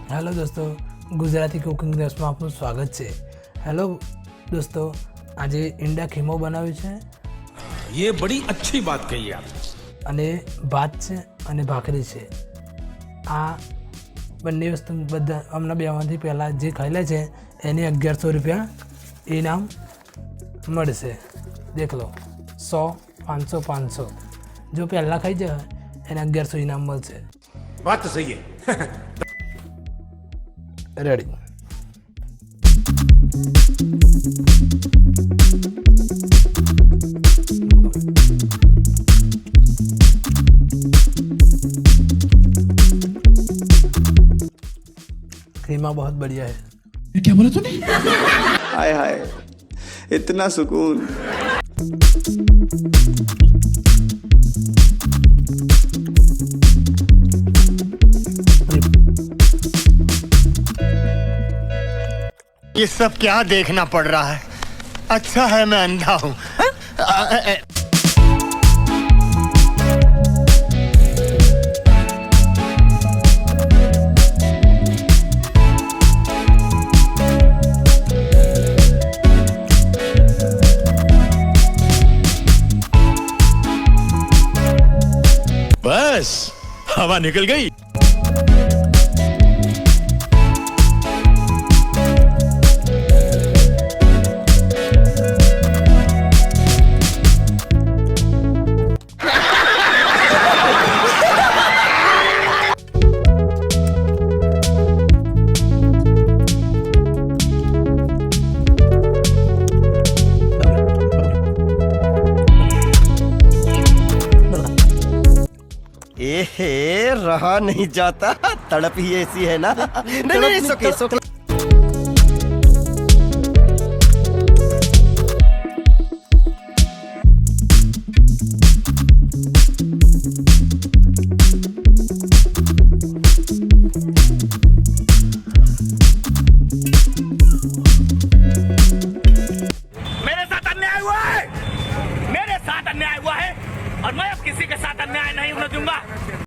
Hello दोस्तों, Gujarati cooking रेसમાં આપનું સ્વાગત છે। હેલો दोस्तों, આજે ઈંડા ખીમો બનાવ્યો છે। ये बड़ी अच्छी बात कही आप। અને ભાત છે અને ભાખરી છે। આ બંને વસ્તુ બધા હમણાં બેમાંથી પહેલાં જે ખાયેલા છે એની 1100 રૂપિયા ઇનામ મળશે। દેખ લો, 100, 500, 500 जो પહેલાં ખાઈ જાય એને 1100 ઇનામ મળશે। बात तो सही है। રેડી। कीमा बहुत बढ़िया है। क्या बोला तूने? हाय हाय, इतना सुकून। ये सब क्या देखना पड़ रहा है? अच्छा है मैं अंधा हूँ। बस हवा निकल गई। रहा नहीं जाता, तड़प ही ऐसी है ना। नहीं,